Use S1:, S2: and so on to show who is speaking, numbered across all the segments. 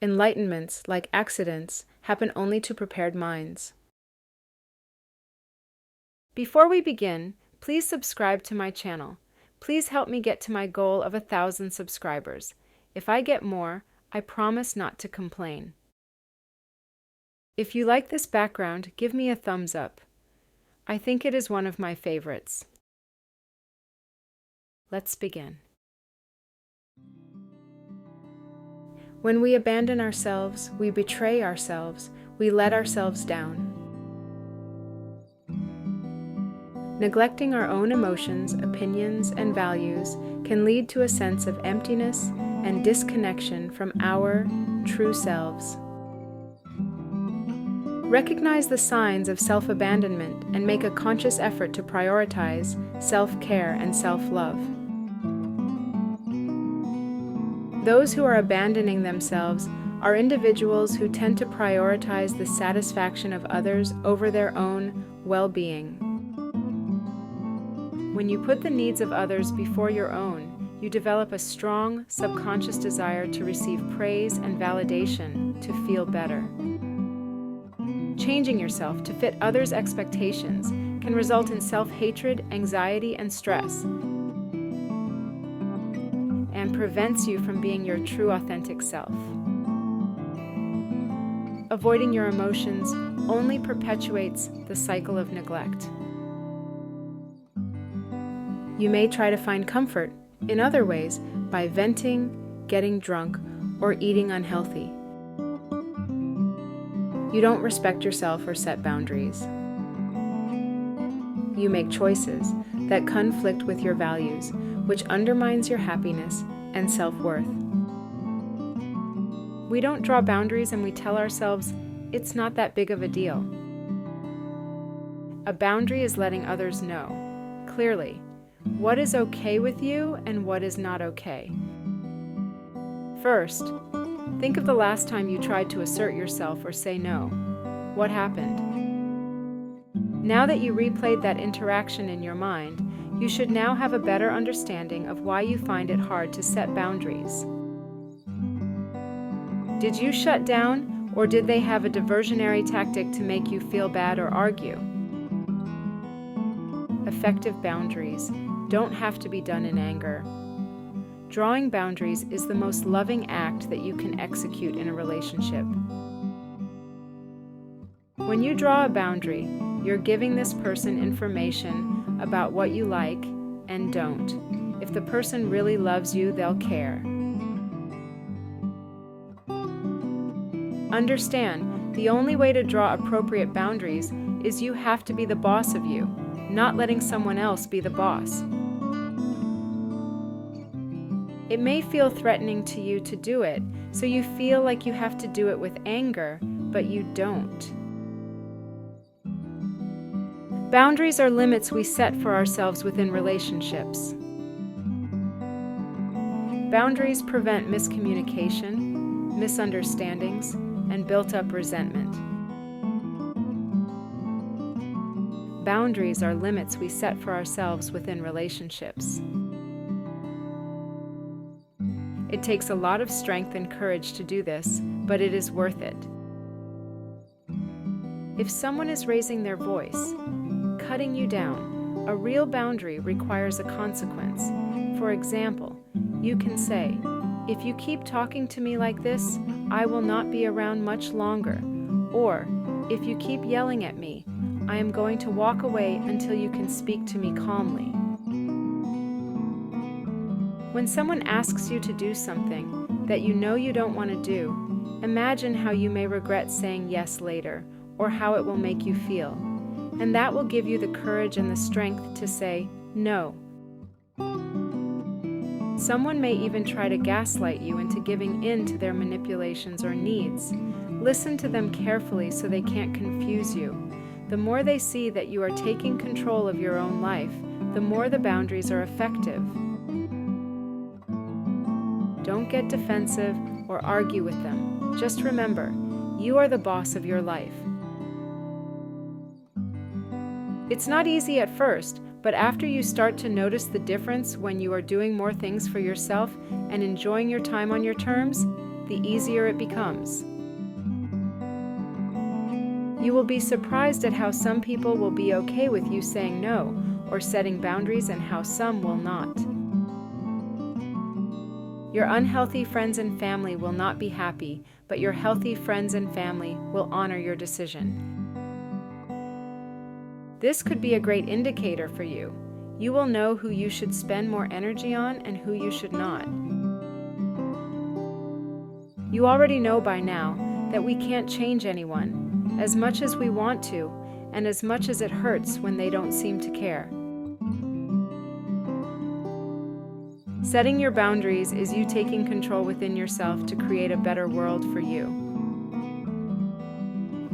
S1: Enlightenments, like accidents, happen only to prepared minds. Before we begin, please subscribe to my channel. Please help me get to my goal of 1,000 subscribers. If I get more, I promise not to complain. If you like this background, give me a thumbs up. I think it is one of my favorites. Let's begin. When we abandon ourselves, we betray ourselves, we let ourselves down. Neglecting our own emotions, opinions, and values can lead to a sense of emptiness and disconnection from our true selves. Recognize the signs of self-abandonment and make a conscious effort to prioritize self-care and self-love. Those who are abandoning themselves are individuals who tend to prioritize the satisfaction of others over their own well-being. When you put the needs of others before your own, you develop a strong, subconscious desire to receive praise and validation to feel better. Changing yourself to fit others' expectations can result in self-hatred, anxiety, and stress, and prevents you from being your true, authentic self. Avoiding your emotions only perpetuates the cycle of neglect. You may try to find comfort in other ways by venting, getting drunk, or eating unhealthy. You don't respect yourself or set boundaries. You make choices that conflict with your values, which undermines your happiness and self-worth. We don't draw boundaries and we tell ourselves it's not that big of a deal. A boundary is letting others know, clearly, what is okay with you and what is not okay. First, think of the last time you tried to assert yourself or say no. What happened? Now that you replayed that interaction in your mind, you should now have a better understanding of why you find it hard to set boundaries. Did you shut down, or did they have a diversionary tactic to make you feel bad or argue? Effective boundaries don't have to be done in anger. Drawing boundaries is the most loving act that you can execute in a relationship. When you draw a boundary, you're giving this person information about what you like and don't. If the person really loves you, they'll care. Understand, the only way to draw appropriate boundaries is you have to be the boss of you, not letting someone else be the boss. It may feel threatening to you to do it, so you feel like you have to do it with anger, but you don't. Boundaries are limits we set for ourselves within relationships. Boundaries prevent miscommunication, misunderstandings, and built-up resentment. Boundaries are limits we set for ourselves within relationships. It takes a lot of strength and courage to do this, but it is worth it. If someone is raising their voice, cutting you down, a real boundary requires a consequence. For example, you can say, "If you keep talking to me like this, I will not be around much longer." Or, "If you keep yelling at me, I am going to walk away until you can speak to me calmly." When someone asks you to do something that you know you don't want to do, imagine how you may regret saying yes later, or how it will make you feel. And that will give you the courage and the strength to say no. Someone may even try to gaslight you into giving in to their manipulations or needs. Listen to them carefully so they can't confuse you. The more they see that you are taking control of your own life, the more the boundaries are effective. Don't get defensive or argue with them. Just remember, you are the boss of your life. It's not easy at first, but after you start to notice the difference when you are doing more things for yourself and enjoying your time on your terms, the easier it becomes. You will be surprised at how some people will be okay with you saying no or setting boundaries and how some will not. Your unhealthy friends and family will not be happy, but your healthy friends and family will honor your decision. This could be a great indicator for you. You will know who you should spend more energy on and who you should not. You already know by now that we can't change anyone, as much as we want to, and as much as it hurts when they don't seem to care. Setting your boundaries is you taking control within yourself to create a better world for you.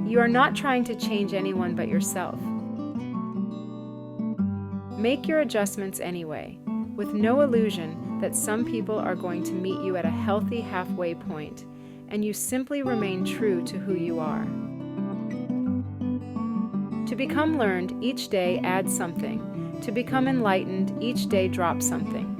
S1: You are not trying to change anyone but yourself. Make your adjustments anyway, with no illusion that some people are going to meet you at a healthy halfway point, and you simply remain true to who you are. To become learned, each day add something. To become enlightened, each day drop something.